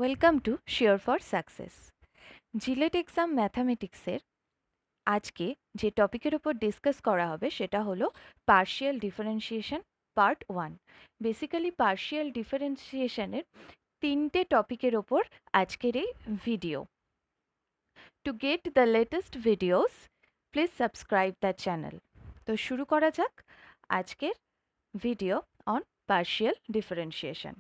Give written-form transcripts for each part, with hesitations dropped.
Welcome to sure for success. JELET exam ম্যাথামেটিক্সের আজকে যে টপিকের উপর ডিসকাস করা হবে সেটা হলো partial differentiation part 1। Basically partial ডিফারেন্সিয়েশনের তিনটে টপিকের ওপর আজকের এই video. To get the latest videos please subscribe the channel. তো শুরু করা যাক আজকের video on partial differentiation.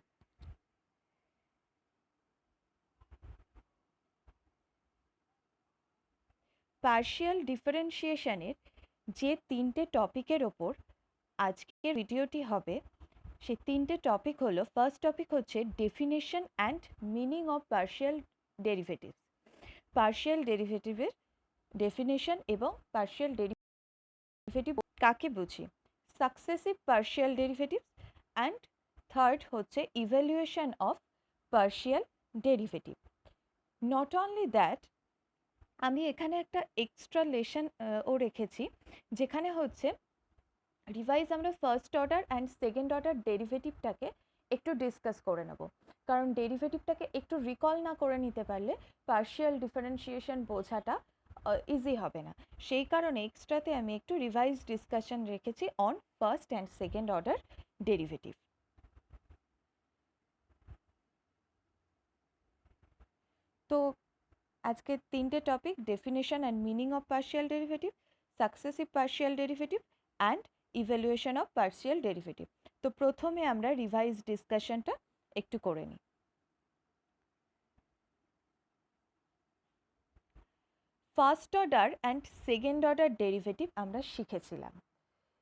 Partial ডিফারেন্সিয়েশনের যে তিনটে টপিকের ওপর আজকের ভিডিওটি হবে সেই তিনটে টপিক হলো, ফার্স্ট টপিক হচ্ছে definition and meaning of partial derivatives. Partial ডেরিভেটিভের ডেফিনেশন এবং পার্শিয়াল ডেরিভেটিভ কাকে বুঝি, successive partial derivatives, and third হচ্ছে evaluation of partial derivative. Not only that, আমি এখানে একটা এক্সট্রা লেসন ও রেখেছি, যেখানে হচ্ছে রিভাইজ আমরা first order and second order ডেরিভেটিভটাকে একটু ডিসকাস করে নেব, কারণ ডেরিভেটিভটাকে একটু রিকল না করে নিতে পারলে পার্শিয়াল ডিফারেন্সিয়েশন বোঝাটা ইজি হবে না। সেই কারণে এক্সট্রাতে আমি একটু রিভাইজ ডিসকাশন রেখেছি on first and second order derivative. তো আজকে তিনটে topic, definition and meaning of partial derivative, successive partial derivative and evaluation of partial derivative. তো প্রথমে আমরা রিভাইজ ডিসকাশনটা একটু করে নিই। First order and second order derivative আমরা শিখেছিলাম।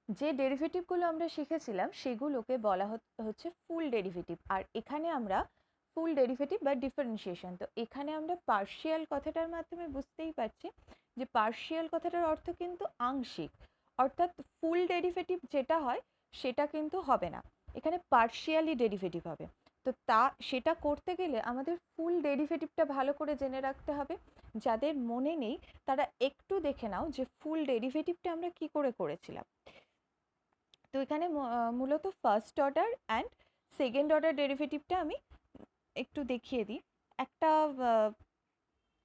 যে ডেরিভেটিভগুলো আমরা শিখেছিলাম সেগুলোকে বলা হচ্ছে ফুল ডেরিভেটিভ। আর এখানে আমরা ফুল ডেরিভেটিভ বা ডিফারেন্সিয়েশন, তো এখানে আমরা পার্শিয়াল কথাটার মাধ্যমে বুঝতেই পারছি যে পার্শিয়াল কথাটার অর্থ কিন্তু আংশিক, অর্থাৎ ফুল ডেরিভেটিভ যেটা হয় সেটা কিন্তু হবে না, এখানে পার্শিয়ালি ডেরিভেটিভ হবে। তো সেটা করতে গেলে আমাদের ফুল ডেরিভেটিভটা ভালো করে জেনে রাখতে হবে। যাদের মনে নেই তারা একটু দেখে নাও যে ফুল ডেরিভেটিভটা আমরা কি করে করেছিলাম। তো এখানে মূলত first order and second order ডেরিভেটিভটা আমি একটু দেখিয়ে দিই। একটা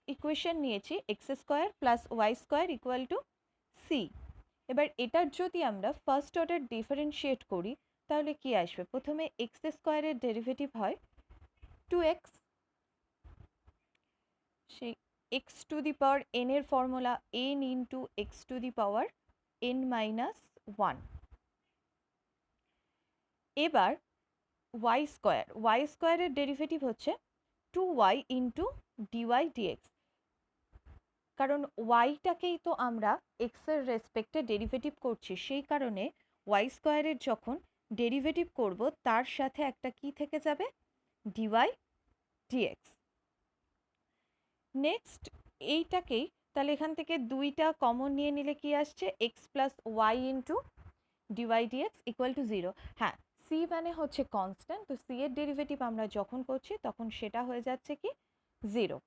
ইকুয়েশন নিয়েছি, x square plus y square equal to c. এবার এটার যদি আমরা ফার্স্ট অর্ডার ডিফারেন্সিয়েট করি তাহলে কি আসবে, প্রথমে এক্স স্কোয়ারের ডেরিভেটিভ হয় 2x, সেই x to the power n এর formula n into x to the power n minus 1। এবার ওয়াই স্কোয়ারের ডেরিভেটিভ হচ্ছে 2y ইন্টু ডিওয়াই ডিএক্স, কারণ ওয়াইটাকেই তো আমরা এক্সের রেসপেক্টে ডেরিভেটিভ করছি, সেই কারণে ওয়াই স্কোয়ারের যখন ডেরিভেটিভ করব তার সাথে একটা কি থেকে যাবে, ডিওয়াই ডিএক্স। নেক্সট এইটাকেই তাহলে এখান থেকে দুইটা কমন নিয়ে নিলে কি আসছে, X plus Y into D Y D X equal to 0। হ্যাঁ, সি মানে হচ্ছে কনস্ট্যান্ট, তো সি এর ডেরিভেটিভ আমরা যখন করছি তখন সেটা হয়ে যাচ্ছে কি 0।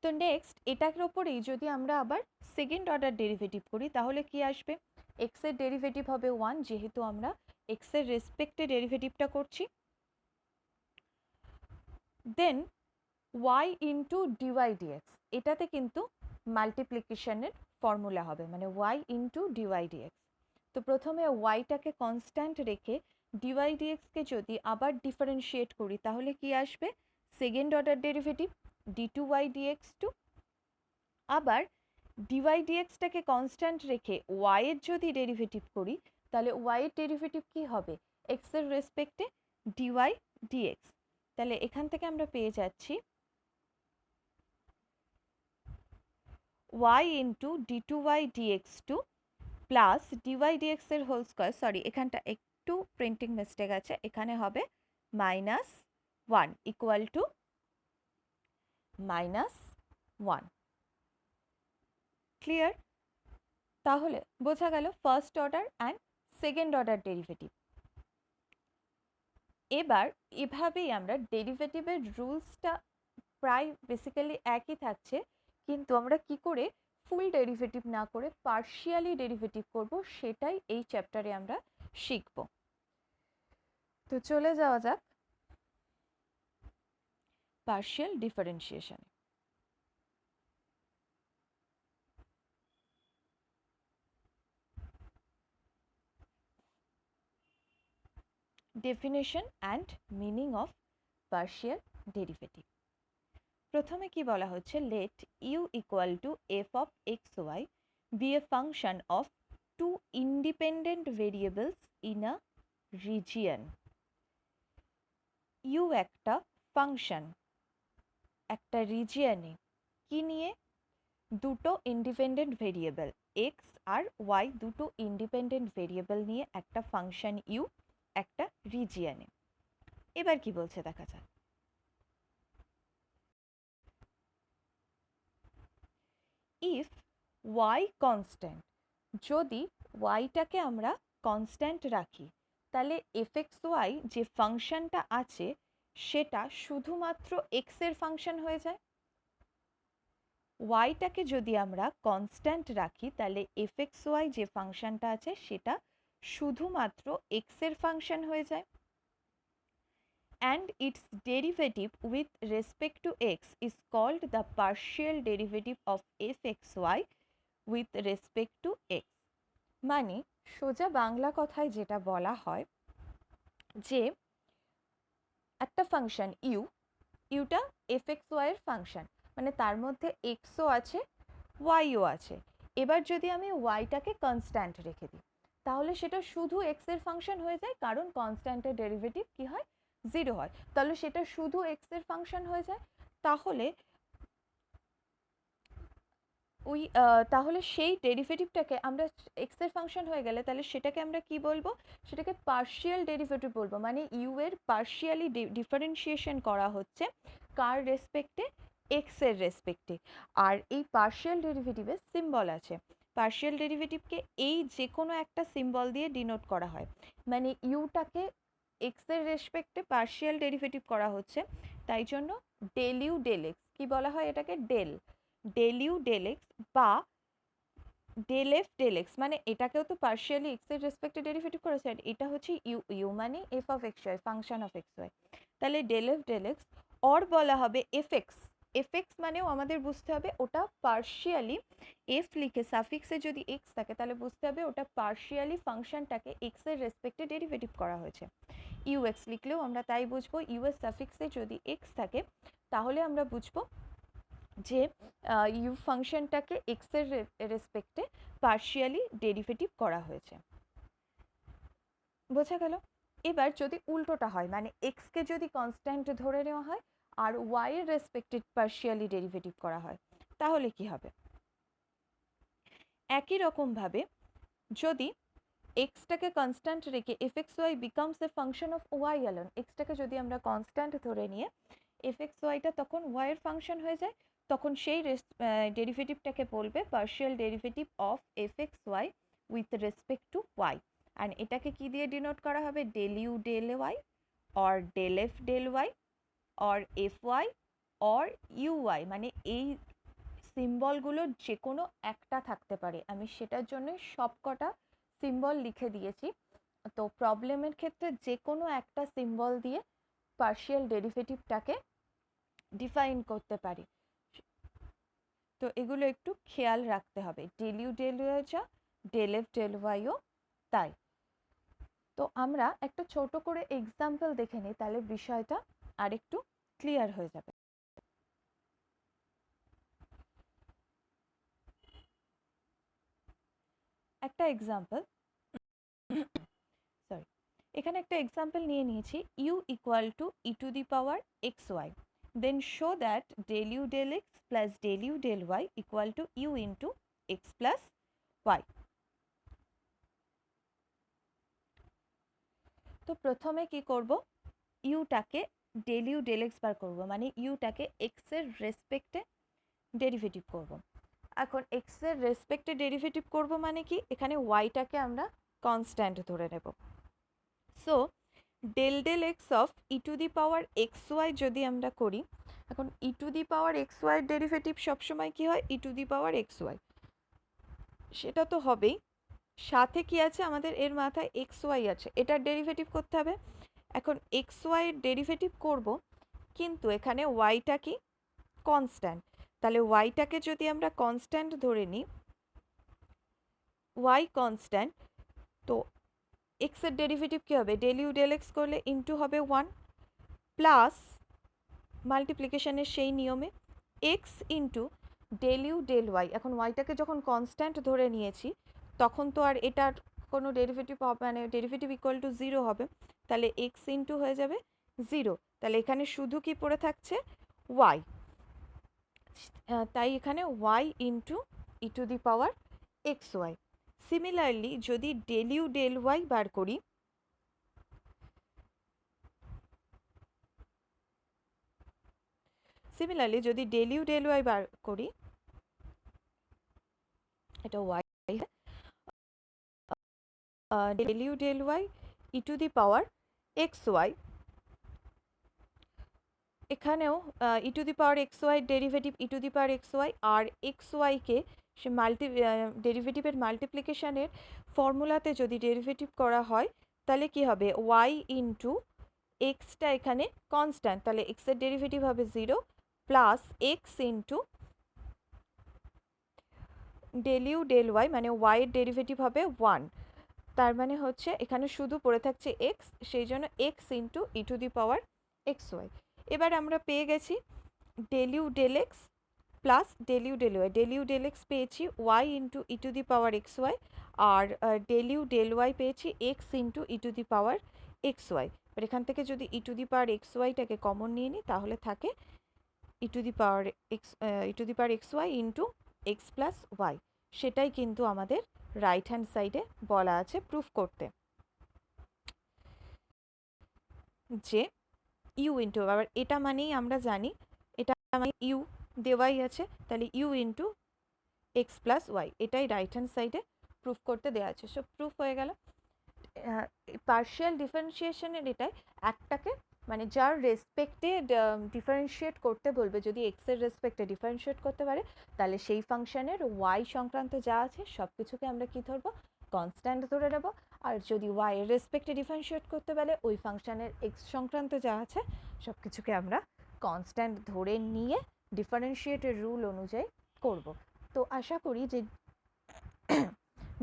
তো নেক্সট এটার ওপরেই যদি আমরা আবার সেকেন্ড অর্ডার ডেরিভেটিভ করি তাহলে কি আসবে, এক্স এর ডেরিভেটিভ হবে 1, যেহেতু আমরা এক্স এর রেসপেক্টে ডেরিভেটিভটা করছি। দেন ওয়াই ইন্টু ডিওয়াই ডিএক্স, এটাতে কিন্তু মাল্টিপ্লিকেশনের ফর্মুলা হবে, মানে ওয়াই ইন্টু ডিওয়াই ডিএক্স। তো প্রথমে ওয়াইটাকে কনস্ট্যান্ট রেখে ডিওয়াই ডিএক্সকে যদি আবার ডিফারেন্সিয়েট করি তাহলে কি আসবে, second order derivative D two Y D X two. আবার ডিওয়াই ডিএক্সটাকে কনস্ট্যান্ট রেখে ওয়াই এর যদি ডেরিভেটিভ করি তাহলে ওয়াই এর ডেরিভেটিভ কি হবে, এক্স এর রেসপেক্টে ডিওয়াই ডিএক্স। তাহলে এখান থেকে আমরা পেয়ে যাচ্ছি Y into D two Y D X two plus D Y D X এর হোল স্কোয়ার, সরি এখানটা একটু প্রিন্টিং মিস্টেক আছে, এখানে হবে minus 1 equal to minus 1। Clear? তাহলে বোঝা গেল first order and second order derivative. এবার এভাবেই আমরা ডেরিভেটিভের রুলসটা প্রায় বেসিক্যালি একই থাকছে, কিন্তু আমরা কি করে ফুল ডেরিভেটিভ না করে পার্শিয়ালি ডেরিভেটিভ করব সেটাই এই চ্যাপ্টারে আমরা শিখব। তো চলে যাওয়া যাক partial differentiation. Definition and meaning of partial derivative. প্রথমে কি বলা হচ্ছে, let U equal to F of x Y be a function of two independent variables in a region. U একটা ফাংশন একটা রিজিয়নে কি নিয়ে, দুটো ইন্ডিপেন্ডেন্ট ভেরিয়েবল এক্স আর ওয়াই, দুটো ইন্ডিপেন্ডেন্ট ভেরিয়েবল নিয়ে একটা ফাংশন ইউ একটা রিজিয়নে। এবার কি বলছে দেখা যাক। ইফ ওয়াই কনস্ট্যান্ট, যদি ওয়াইটাকে আমরা কনস্ট্যান্ট রাখি, তাহলে এফ এক্স ওয়াই যে ফাংশনটা আছে সেটা শুধুমাত্র এক্স এর ফাংশন হয়ে যায়। ওয়াইটাকে যদি আমরা কনস্ট্যান্ট রাখি তাহলে এফ এক্স ওয়াই যে ফাংশনটা আছে সেটা শুধুমাত্র এক্স এর ফাংশন হয়ে যায়। And its derivative with respect to x is called the partial derivative of fxy with respect to x। মানে সোজা বাংলা কথায় যেটা বলা হয় যে একটা ফাংশন ইউ, ইউটা এফ এক্স ওয়াই এর ফাংশন, মানে তার মধ্যে এক্সও আছে ওয়াইও আছে। এবার যদি আমি ওয়াইটাকে কনস্ট্যান্ট রেখে দিই তাহলে সেটা শুধু এক্স এর ফাংশন হয়ে যায়, কারণ কনস্ট্যান্টের ডেরিভেটিভ কি হয়, জিরো হয়। তাহলে সেটা শুধু এক্স এর ফাংশন হয়ে যায়। তাহলে তাহলে সেই ডেরিভেটিভটাকে আমরা, এক্স এর ফাংশন হয়ে গেলে তাহলে সেটাকে আমরা কি বলবো, সেটাকে পার্শিয়াল ডেরিভেটিভ বলবো। মানে ইউ এর পার্শিয়ালি ডিফারেন্সিয়েশন করা হচ্ছে কার রেসপেক্টে, এক্স এর রেসপেক্টে। আর এই পার্শিয়াল ডেরিভেটিভের সিম্বল আছে। পার্শিয়াল ডেরিভেটিভকে এই যে কোনো একটা সিম্বল দিয়ে ডিনোট করা হয়। মানে ইউটাকে এক্স এর রেসপেক্টে পার্শিয়াল ডেরিভেটিভ করা হচ্ছে, তাই জন্য ডেল ইউ ডেল এক্স, কি বলা হয় এটাকে, del del u del x বা ডেল এফ ডেল এক্স। মানে এটাকেও তো পার্শিয়ালি এক্স এর রেসপেক্টে ডেরিভেটিভ করেছে, আর এটা হচ্ছে ইউ, ইউ মানে f of x y, function of x y. তাহলে del f del x or বলা হবে এফ এক্স। এফ এক্স মানেও আমাদের বুঝতে হবে ওটা পার্শিয়ালি, এফ লিখে সাফিক্সে যদি এক্স থাকে তাহলে বুঝতে হবে ওটা পার্শিয়ালি ফাংশনটাকে এক্স এর রেসপেক্টে ডেরিভেটিভ করা হয়েছে। ইউ এক্স লিখলেও আমরা তাই বুঝবো, ইউ এর সাফিক্সে যদি এক্স থাকে তাহলে আমরা বুঝবো যে ইউ ফাংশনটাকে এক্স এর রেসপেক্টে পার্শিয়ালি ডেরিভেটিভ করা হয়েছে। বোঝা গেল? এবার যদি উল্টোটা হয়, মানে এক্সকে যদি কনস্ট্যান্ট ধরে নেওয়া হয় আর ওয়াই এর রেসপেক্টে পার্শিয়ালি ডেরিভেটিভ করা হয় তাহলে কি হবে? একই রকমভাবে যদি এক্সটাকে কনস্ট্যান্ট রেখে f x y becomes a function of y alone, এক্সটাকে যদি আমরা কনস্ট্যান্ট ধরে নিয়ে এফ এক্স ওয়াইটা তখন ওয়াই এর ফাংশন হয়ে যায়, তখন সেই ডেরিভেটিভটাকে বলবে partial derivative of f x y with respect to y. And এটাকে কি দিয়ে ডিনোট করা হবে, del u del y or del f del y or f y or u y. মানে এই সিম্বলগুলোর যে কোনো একটা থাকতে পারে, আমি সেটার জন্য সবকটা সিম্বল লিখে দিয়েছি। তো প্রবলেমের ক্ষেত্রে যে কোনো একটা সিম্বল দিয়ে পার্শিয়াল ডেরিভেটিভটাকে ডিফাইন করতে পারি। তো এগুলো একটু খেয়াল রাখতে হবে, ডেল ইউ ডেল ওয়াই যা, ডেল এফ ডেল ওয়াইও তাই। তো আমরা একটা ছোট করে এক্সাম্পল দেখে নিই, তাহলে বিষয়টা আরেকটু ক্লিয়ার হয়ে যাবে। একটা এক্সাম্পল, সরি, এখানে একটা এক্সাম্পল নিয়ে নিয়েছি, u equal to e to the power x y, then show that del u del x plus del u del y equal to u into x plus y. তো প্রথমে কি করব, ইউটাকে del u del x বার করবো, মানে ইউটাকে x এর রেসপেক্টে derivative করব। এখন এক্স এর রেসপেক্টে ডেরিভেটিভ করব মানে কি, এখানে ওয়াইটাকে আমরা কনস্ট্যান্ট ধরে নেব। So del del x of e to the power x y যদি আমরা করি, এখন e to the power x y derivative সবসময় কি হয়, e to the power x y, সেটা তো হবেই। সাথে কি আছে আমাদের, এর মাথায় এক্স ওয়াই আছে, এটার ডেরিভেটিভ করতে হবে। এখন এক্স ওয়াই এর ডেরিভেটিভ করব, কিন্তু এখানে ওয়াইটা কি কনস্ট্যান্ট, তাহলে ওয়াইটাকে যদি আমরা কনস্ট্যান্ট ধরে নিই, ওয়াই কনস্ট্যান্ট, তো এক্সের ডেরিভেটিভ কী হবে, ডেল ইউ ডেল এক্স করলে ইন্টু হবে 1 প্লাস মাল্টিপ্লিকেশনের সেই নিয়মে x into del u del y. এখন ওয়াইটাকে যখন কনস্ট্যান্ট ধরে নিয়েছি তখন তো আর এটার কোনো ডেরিভেটিভ মানে ডেরিভেটিভ ইকুয়াল টু 0 হবে, তাহলে এক্স ইন্টু হয়ে যাবে 0, তাহলে এখানে শুধু কি পড়ে থাকছে ওয়াই, তাই এখানে y into e to the power x y. Similarly যদি ডেল ইউ ডেল ওয়াই বার করি, সিমিলারলি যদি ডেল ইউ ডেল ওয়াই বার করি, এটা y, del u del y e to the power x y, এখানেও e to the power x y derivative e to the power x y, আর x ওয়াইকে সে ডেরিভেটিভের মাল্টিপ্লিকেশানের ফর্মুলাতে যদি ডেরিভেটিভ করা হয় তাহলে কি হবে, ওয়াই ইন্টু এক্সটা এখানে কনস্ট্যান্ট, তাহলে এক্সের ডেরিভেটিভ হবে 0 plus x into del u del y, মানে ওয়াইয়ের ডেরিভেটিভ হবে 1, তার মানে হচ্ছে এখানে শুধু পড়ে থাকছে এক্স, সেই জন্য x into e to the power x y. এবার আমরা পেয়ে গেছি del u del x plus del u del y, del u del x পেয়েছি y into e to the power x y, আর ডেল ইউ ডেল ওয়াই পেয়েছি x into e to the power x y. এবার এখান থেকে যদি e to the power x ওয়াইটাকে common নিয়ে নিই তাহলে থাকে e to the power x y into x plus y, সেটাই কিন্তু আমাদের রাইট হ্যান্ড সাইডে বলা আছে প্রুফ করতে, যে ইউ ইন্টু, আবার এটা মানেই আমরা জানি এটা মানে ইউ দেওয়াই আছে, তাহলে u into x plus y, এটাই রাইট হ্যান্ড সাইডে প্রুফ করতে দেওয়া আছে। সব প্রুফ হয়ে গেল। পার্শিয়াল ডিফারেন্সিয়েশনের এটাই একটাকে মানে যার রেসপেক্টে ডিফারেন্সিয়েট করতে বলবে, যদি এক্সের রেসপেক্টে ডিফারেন্সিয়েট করতে পারে তাহলে সেই ফাংশনের ওয়াই সংক্রান্ত যা আছে সব কিছুকে আমরা কী ধরবো, কনস্ট্যান্ট ধরে নেব, আর যদি ওয়াই এর রেসপেক্টে ডিফারেন্সিয়েট করতে পারে ওই ফাংশনের এক্স সংক্রান্ত যা আছে সব কিছুকে আমরা কনস্ট্যান্ট ধরে নিয়ে ডিফারেন্সিয়েটের রুল অনুযায়ী করব। তো আশা করি যে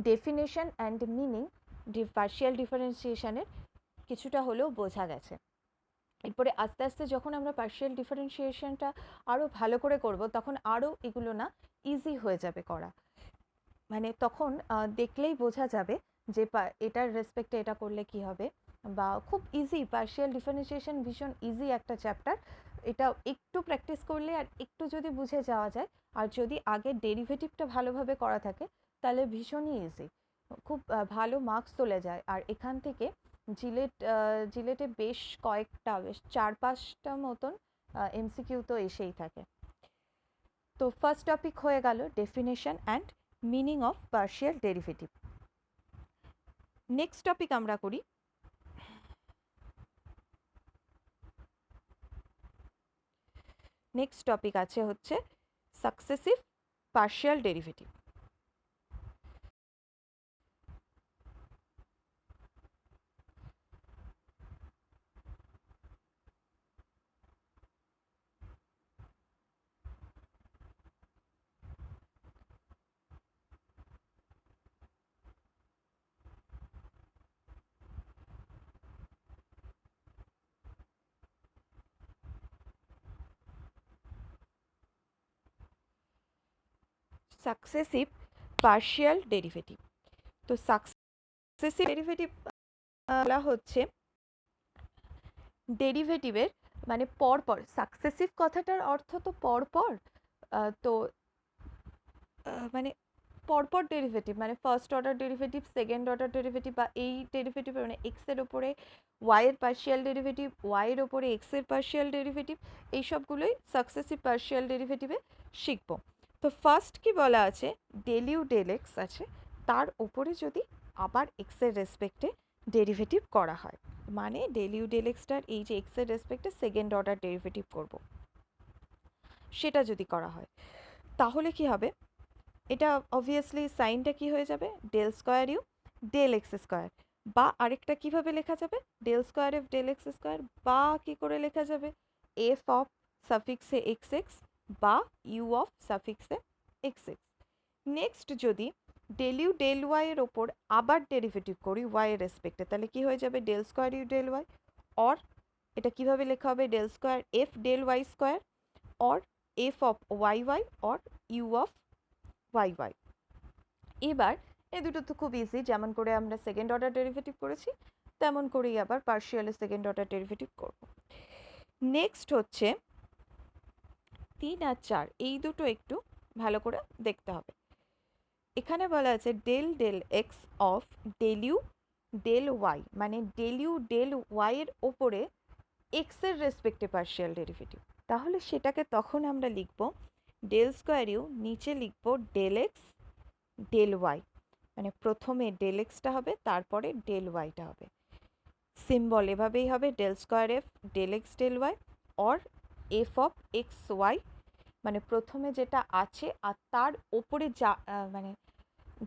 ডেফিনেশন অ্যান্ড মিনিং পার্শিয়াল ডিফারেন্সিয়েশনের কিছুটা হলেও বোঝা গেছে। এরপরে আস্তে আস্তে যখন আমরা পার্শিয়াল ডিফারেন্সিয়েশনটা আরও ভালো করে করব তখন আরও এগুলো না ইজি হয়ে যাবে করা, মানে তখন দেখলেই বোঝা যাবে যে এটার রেসপেক্টে এটা করলে কি হবে, বা খুব ইজি। পার্শিয়াল ডিফারেন্সিয়েশন ভীষণ ইজি একটা চ্যাপ্টার, এটা একটু প্র্যাকটিস করলে আর একটু যদি বুঝে যাওয়া যায়, আর যদি আগে ডেরিভেটিভটা ভালোভাবে করা থাকে তাহলে ভীষণই ইজি, খুব ভালো মার্কস চলে যায়। আর এখান থেকে জিলেটে বেশ কয়েকটা, বেশ 4-5টা মতন এমসিকিউ তো এসেই থাকে। তো ফার্স্ট টপিক হয়ে গেল definition and meaning of partial derivative. Next topic আমরা করি নেক্সট টপিক আছে হচ্ছে successive partial derivative. Successive partial derivative, তো সাকসেসিভ ডেরিভেটিভ বলা হচ্ছে ডেরিভেটিভের মানে পরপর, সাকসেসিভ কথাটার অর্থ তো পরপর, তো মানে পরপর ডেরিভেটিভ মানে first order derivative, second order derivative, বা এই ডেরিভেটিভ মানে এক্সের ওপরে ওয়াইয়ের পার্শিয়াল ডেরিভেটিভ, ওয়াইয়ের ওপরে এক্সের পার্শিয়াল ডেরিভেটিভ, এই সবগুলোই সাকসেসিভ পার্শিয়াল ডেরিভেটিভে শিখবো। তো ফার্স্ট কি বলা আছে, ডেল ইউ ডেল এক্স আছে, তার ওপরে যদি আবার এক্সের রেসপেক্টে ডেরিভেটিভ করা হয়, মানে ডেল ইউ ডেল এক্সটার এই যে এক্সের রেসপেক্টে সেকেন্ড অর্ডার ডেরিভেটিভ করব, সেটা যদি করা হয় তাহলে কি হবে, এটা অবভিয়াসলি সাইনটা কি হয়ে যাবে, del square u del x square, বা আরেকটা কিভাবে লেখা যাবে, del square f del x square, বা কি করে লেখা যাবে, এফ অফ সাফিক্সে এক্স এক্স বা ইউ অফ সাফিক্সে এক্স এক্স। নেক্সট যদি ডেল ইউ ডেল ওয়াই এর ওপর আবার ডেরিভেটিভ করি ওয়াই এর রেসপেক্টে, তাহলে কি হয়ে যাবে del square u del y, or এটা কিভাবে লেখা হবে del square f del y square or f of y y or u of y y. এবার এই দুটো তো খুব ইজি, যেমন করে আমরা সেকেন্ড অর্ডার ডেরিভেটিভ করেছি তেমন করেই আবার পার্শিয়ালি সেকেন্ড অর্ডার ডেরিভেটিভ করব। নেক্সট হচ্ছে 3 আর 4, এই দুটো একটু ভালো করে দেখতে হবে। এখানে বলা আছে del del x of del u del y, মানে ডেল ইউ ডেল ওয়াই এর ওপরে এক্স এর রেসপেক্টে পার্শিয়াল ডেরিভেটিভ। তাহলে সেটাকে তখন আমরা লিখব ডেল স্কোয়ার ইউ, নিচে লিখব ডেল এক্স ডেল ওয়াই, মানে প্রথমে ডেল এক্সটা হবে তারপরে ডেল ওয়াইটা হবে। সিম্বল এভাবেই হবে del square f del x del y or f of x y, মানে প্রথমে যেটা আছে আর তার ওপরে যা মানে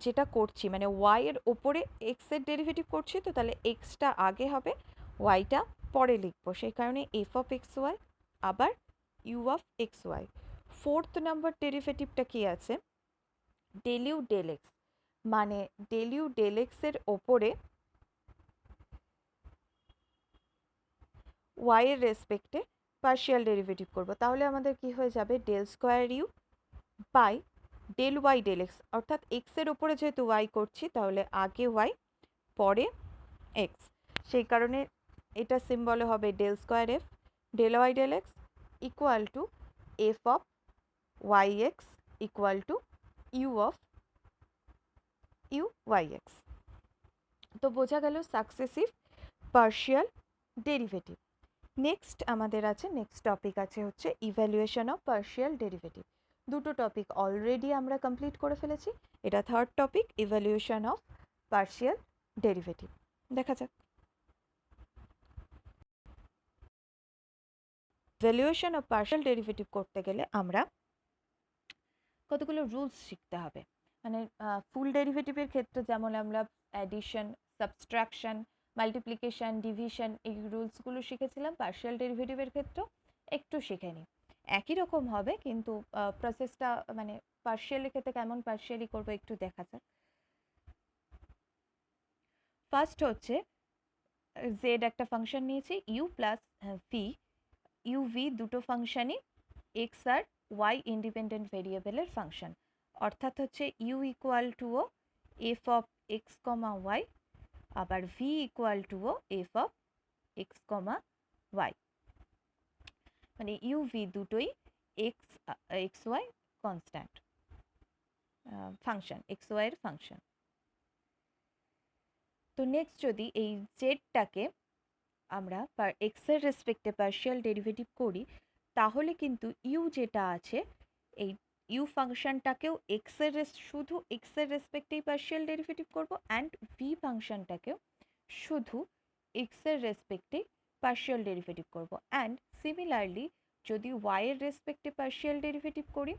যেটা করছি, মানে ওয়াই এর ওপরে এক্স এর ডেরিভেটিভ করছি, তো তাহলে এক্সটা আগে হবে ওয়াইটা পরে লিখবো, সেই কারণে এফ অফ এক্স ওয়াই আবার u of x y. Fourth number ডেরিভেটিভটা কি আছে ডেল ইউ ডেল এক্স, মানে ডেল ইউ ডেল এক্স এর ওপরে ওয়াই এর রেসপেক্টে পার্শিয়াল ডেরিভেটিভ করব, তাহলে আমাদের কি হয়ে যাবে del square u by del y del x, অর্থাৎ এক্স এর ওপরে যেহেতু ওয়াই করছি তাহলে আগে ওয়াই পরে এক্স, সেই কারণে এটা সিম্বলে হবে del square f del y del x equal to F of y x equal to u of u y x. তো বোঝা গেল সাকসেসিভ পার্শিয়াল ডেরিভেটিভ। নেক্সট আমাদের আছে নেক্সট টপিক আছে হচ্ছে ইভ্যালুয়েশন অফ পার্শিয়াল ডেরিভেটিভ। দুটো টপিক অলরেডি আমরা complete করে ফেলেছি, এটা third topic evaluation of partial derivative. দেখা যাক। ভ্যালুয়েশন অফ পার্শিয়াল ডেরিভেটিভ করতে গেলে আমরা কতগুলো রুলস শিখতে হবে, মানে ফুল ডেরিভেটিভের ক্ষেত্রে যেমন আমরা অ্যাডিশন সাবস্ট্রাকশন মাল্টিপ্লিকেশন ডিভিশন এই রুলসগুলো শিখেছিলাম, পার্শিয়াল ডেরিভেটিভের ক্ষেত্রেও একটু শিখে নিই, একই রকম হবে কিন্তু প্রসেসটা মানে পার্শিয়ালের ক্ষেত্রে কেমন পার্শিয়ালি করবো একটু দেখা যাক। ফার্স্ট হচ্ছে জেড একটা ফাংশন নিয়েছি u plus v, u v দুটো ফাংশনই এক্স আর ওয়াই ইন্ডিপেন্ডেন্ট ভেরিয়েবলের ফাংশন, অর্থাৎ হচ্ছে ইউ ইকুয়াল টু ও f of x comma y আবার ভি ইকুয়াল টু ও f of x comma y, মানে ইউ ভি দুটোই x x y constant function, x Y এর ফাংশন। তো নেক্সট যদি এই জেডটাকে আমরা এক্স এর রেসপেক্টে পার্শিয়াল ডেরিভেটিভ করি, তাহলে কিন্তু ইউ যেটা আছে এই ইউ ফাংশনটাকেও শুধু এক্স এর রেসপেক্টেই পার্শিয়াল ডেরিভেটিভ করব অ্যান্ড ভি ফাংশনটাকেও শুধু এক্স এর রেসপেক্টেই পার্শিয়াল ডেরিভেটিভ করব, অ্যান্ড সিমিলারলি যদি ওয়াই এর রেসপেক্টে পার্শিয়াল ডেরিভেটিভ করি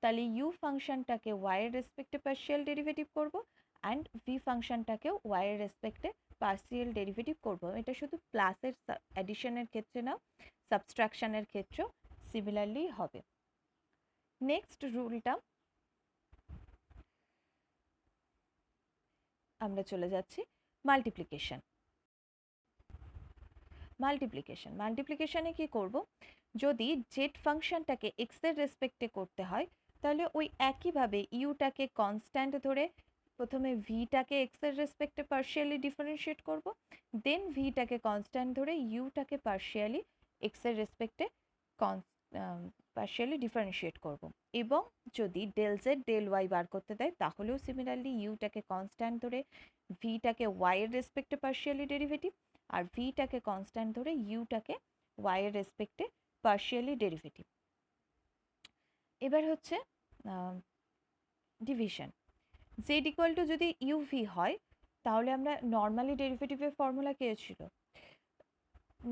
তাহলে ইউ ফাংশনটাকে ওয়াই এর রেসপেক্টে পার্শিয়াল ডেরিভেটিভ করব অ্যান্ড ভি ফাংশনটাকেও ওয়াই এর রেসপেক্টে পার্শিয়াল ডেরিভেটিভ করব। এটা শুধু প্লাসের অ্যাডিশনের ক্ষেত্রে না, সাবস্ট্রাকশনের ক্ষেত্রেও সিমিলারলি হবে। নেক্সট রুলটা আমরা চলে যাচ্ছি মাল্টিপ্লিকেশন। মাল্টিপ্লিকেশনে কি করব, যদি জেড ফাংশনটাকে এক্স এর রেসপেক্টে করতে হয় তাহলে ওই একইভাবে ইউটাকে কনস্ট্যান্ট ধরে প্রথমে ভিটাকে এক্স এর রেসপেক্টে পার্শিয়ালি ডিফারেন্সিয়েট করব, দেন ভিটাকে কনস্ট্যান্ট ধরে ইউটাকে পার্শিয়ালি এক্স এর রেসপেক্টে পার্শিয়ালি ডিফারেন্সিয়েট করব, এবং যদি ডেল জেড ডেল ওয়াই বার করতে দেয় তাহলেও সিমিলারলি ইউটাকে কনস্ট্যান্ট ধরে ভিটাকে ওয়াই এর রেসপেক্টে পার্শিয়ালি ডেরিভেটিভ আর ভিটাকে কনস্ট্যান্ট ধরে ইউটাকে ওয়াই এর রেসপেক্টে পার্শিয়ালি ডেরিভেটিভ। এবার হচ্ছে ডিভিশন। জেড ইকুয়াল টু যদি ইউ ভি হয় তাহলে আমরা নর্মালি ডেরিভেটিভের ফর্মুলা কে ছিল,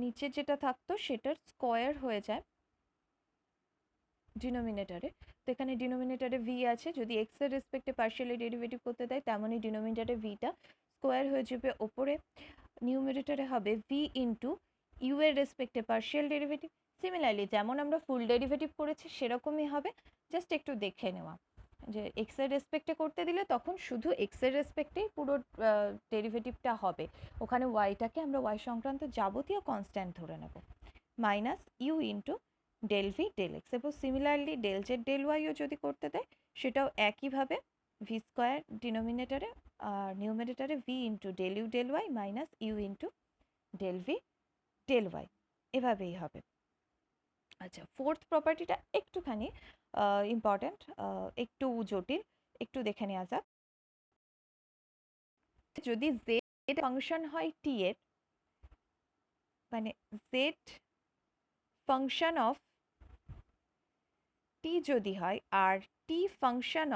নিচে যেটা থাকতো সেটার স্কোয়ার হয়ে যায় ডিনোমিনেটরে, তো এখানে ডিনোমিনেটরে ভি আছে, যদি এক্স এর রেসপেক্টে পার্শিয়ালি ডেরিভেটিভ করতে দেয় তেমনই ডিনোমিনেটরে ভিটা স্কোয়ার হয়ে যাবে, ওপরে নিউমিনেটরে হবে ভি ইন্টু ইউ এর রেসপেক্টে পার্শিয়াল ডেরিভেটিভ, সিমিলারলি যেমন আমরা ফুল ডেরিভেটিভ করেছি সেরকমই হবে, জাস্ট একটু দেখে নেওয়া যে এক্স এর রেসপেক্টে করতে দিলে তখন শুধু এক্স এর রেসপেক্টেই পুরো ডেরিভেটিভটা হবে, ওখানে ওয়াইটাকে আমরা ওয়াই সংক্রান্ত যাবতীয় কনস্ট্যান্ট ধরে নেব, minus u into del v del x. এবং সিমিলারলি ডেল জেড ডেল ওয়াইও যদি করতে দেয় সেটাও একইভাবে ভি স্কোয়ার ডিনোমিনেটারে আর নিউমিনেটারে v into del u del y minus u into del v del y, এভাবেই হবে। আচ্ছা, ফোর্থ প্রপার্টিটা একটুখানি ইম্পর্ট্যান্ট, একটু জটিল, একটু দেখে নেওয়া যাক। যদি জেড ফাংশন হয় টি এর, মানে জেড ফাংশন অফ টি যদি হয় আর t function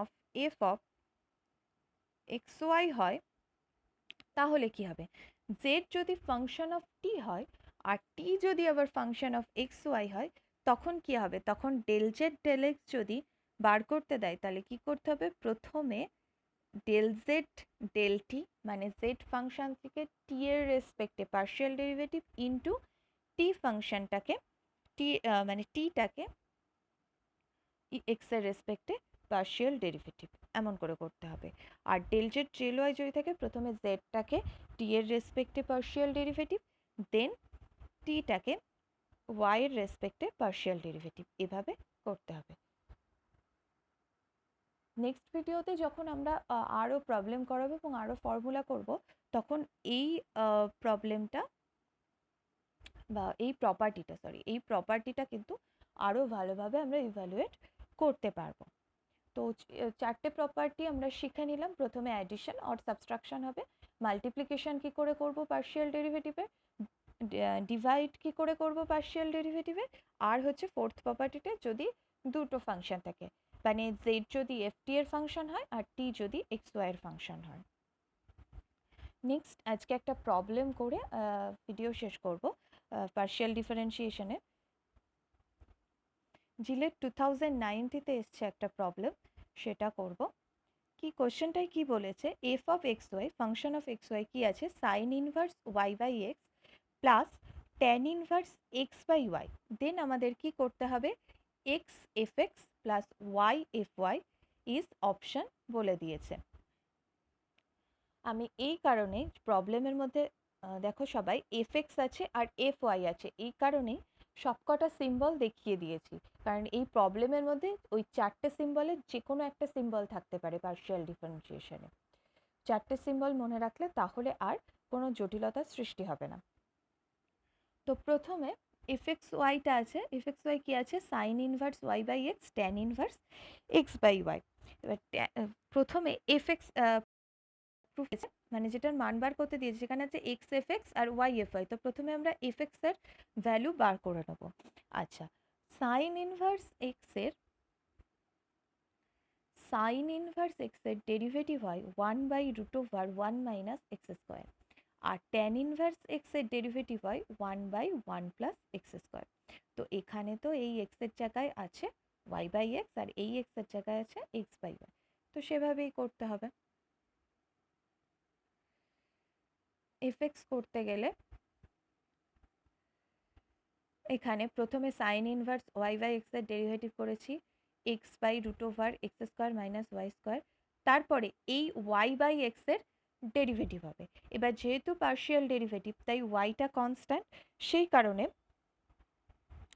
of f of x y হয়, তাহলে কি হবে? জেড যদি ফাংশন অফ টি হয় আর টি যদি আবার ফাংশন অফ এক্স ওয়াই হয়, তখন কি হবে? তখন ডেল জেড ডেল এক্স যদি বার করতে দেয় তাহলে কি করতে হবে? প্রথমে ডেল জেড ডেল টি মানে জেড ফাংশন থেকে টি এর রেসপেক্টে পার্শিয়াল ডেরিভেটিভ ইন্টু টি ফাংশনটাকে টি মানে টিটাকে এক্স এর রেসপেক্টে পার্শিয়াল ডেরিভেটিভ, এমন করে করতে হবে। আর ডেল জেড ডেল ওয়াই যদি থাকে প্রথমে জেডটাকে টি এর রেসপেক্টে পার্শিয়াল ডেরিভেটিভ, দেন টিটাকে ওয়াই এর রেসপেক্টে পার্শিয়াল ডেরিভেটিভ, এভাবে করতে হবে। নেক্সট ভিডিওতে যখন আমরা আরও প্রবলেম করাবো এবং আরও ফর্মুলা করব, তখন এই প্রবলেমটা বা এই প্রপার্টিটা কিন্তু আরও ভালোভাবে আমরা ইভ্যালুয়েট করতে পারবো। তো চারটে প্রপার্টি আমরা শিখে নিলাম। প্রথমে অ্যাডিশন অর সাবট্রাকশন হবে, মাল্টিপ্লিকেশন কি করে করব পার্শিয়াল ডেরিভেটিভের, ডিভাইড কি করে করব পার্শিয়াল ডেরিভেটিভের, আর হচ্ছে ফোর্থ প্রপার্টিতে যদি দুটো ফাংশন থাকে, মানে জেড যদি এফ টি এর ফাংশন হয় আর টি যদি এক্স ওয়াই এর ফাংশন হয়। নেক্সট আজকে একটা প্রবলেম করে ভিডিও শেষ করব পার্শিয়াল ডিফারেন্সিয়েশনের। জিলেট 2090-তে এসছে একটা প্রবলেম, সেটা করব। কি কোশ্চেনটাই কি বলেছে? F of x y function of x y কি আছে? Sine inverse y by x plus tan inverse x by y, then আমাদের কি করতে হবে? X f x plus y f y is option বলে দিয়েছে। আমি এই কারণে প্রবলেমের মধ্যে দেখো সবাই এফ এক্স আছে আর এফ ওয়াই আছে, এই কারণেই সবকটা সিম্বল দেখিয়ে দিয়েছি, কারণ এই প্রবলেমের মধ্যে ওই চারটে সিম্বলের যে কোনো একটা সিম্বল থাকতে পারে পার্শিয়াল ডিফারেন্সিয়েশনে। চারটে সিম্বল মনে রাখলে তাহলে আর কোনো জটিলতার সৃষ্টি হবে না। তো প্রথমে এফ এক্স ওয়াইটা আছে, এফ এক্স ওয়াই কী আছে? Sine inverse y by x tan inverse x by y. এবার প্রথমে এফ এক্স মানে যেটার মান বার করতে দিয়েছে সেখানে আছে এক্স এফ এক্স আর ওয়াই এফ ওয়াই। তো প্রথমে আমরা এফ এক্স এর ভ্যালু বার করে নেব। আচ্ছা, সাইন ইনভার্স এক্স এর ডেরিভেটিভ হয় 1/√1 মাইনাস এক্স স্কোয়ার, আর ট্যান ইনভার্স এক্স এর ডেরিভেটিভ হয় 1/1 প্লাস এক্স স্কোয়ার। তো এখানে তো এই এক্স এর জায়গায় আছে ওয়াই বাই এক্স আর এই এক্স এর জায়গায় আছে এক্স বাই ওয়াই, তো সেভাবেই করতে হবে। এফ এক্স করতে গেলে এখানে প্রথমে sine inverse y by x এর ডেরিভেটিভ করেছি x/√x square minus y square, তারপরে এই ওয়াই বাই এক্স এর ডেরিভেটিভ হবে। এবার যেহেতু পার্শিয়াল ডেরিভেটিভ তাই ওয়াইটা কনস্ট্যান্ট, সেই কারণে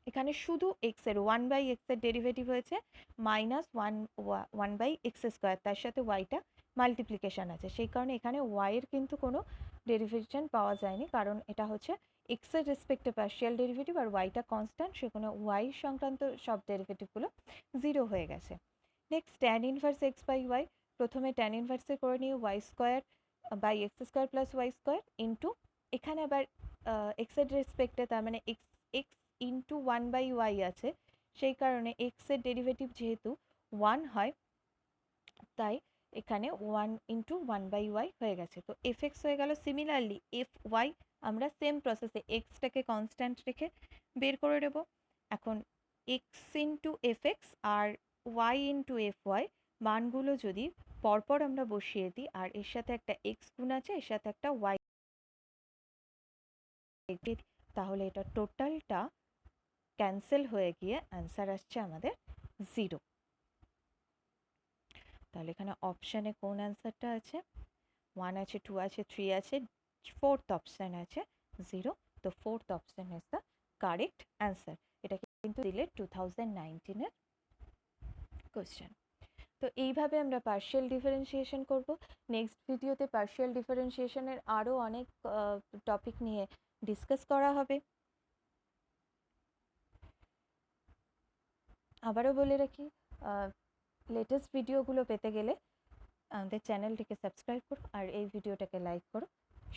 এখানে শুধু এক্স এর 1/x এর ডেরিভেটিভ হয়েছে মাইনাস 1/x স্কোয়ার, তার সাথে ওয়াইটা মাল্টিপ্লিকেশান আছে, সেই কারণে এখানে ওয়াই এর কিন্তু কোনো ডেরিভেশন পাওয়া যায়নি, কারণ এটা হচ্ছে এক্স এর রেসপেক্টে পার্শিয়াল ডেরিভেটিভ আর ওয়াইটা কনস্ট্যান্ট, সেখানে ওয়াই সংক্রান্ত সব ডেরিভেটিভগুলো জিরো হয়ে গেছে। Next tan inverse x by y, প্রথমে ট্যান ইনভার্সে করে নিয়ে y square by x square plus y square into এখানে আবার এক্স এর রেসপেক্টে, তার মানে এক্স এক্স ইন্টু 1/y আছে, সেই কারণে এক্স এর ডেরিভেটিভ যেহেতু 1 হয় তাই এখানে 1 ইন্টু 1/y হয়ে গেছে। তো এফ এক্স হয়ে গেল। সিমিলারলি এফ ওয়াই আমরা সেম প্রসেসে এক্সটাকে কনস্ট্যান্ট রেখে বের করে নেব। এখন এক্স ইন্টু এফ এক্স আর ওয়াই ইন্টু এফ ওয়াই মানগুলো যদি পরপর আমরা বসিয়ে দিই, আর এর সাথে একটা এক্স গুণ আছে, এর সাথে একটা ওয়াই, তাহলে এটা টোটালটা ক্যান্সেল হয়ে গিয়ে অ্যান্সার আসছে আমাদের 0। তাহলে এখানে অপশানে কোন অ্যান্সারটা আছে? 1 আছে, 2 আছে, 3 আছে, 4th অপশান আছে 0। তো 4th option is the correct answer. এটা কিন্তু দিলে 2019-এর কোশ্চেন। তো এইভাবে আমরা পার্শিয়াল ডিফারেন্সিয়েশন করব। নেক্সট ভিডিওতে পার্শিয়াল ডিফারেন্সিয়েশনের আরও অনেক টপিক নিয়ে ডিসকাস করা হবে। আবারও বলে রাখি, লেটেস্ট ভিডিওগুলো পেতে গেলে আমাদের চ্যানেলটিকে সাবস্ক্রাইব করো আর এই ভিডিওটাকে লাইক করো,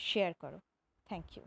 শেয়ার করো। Thank you.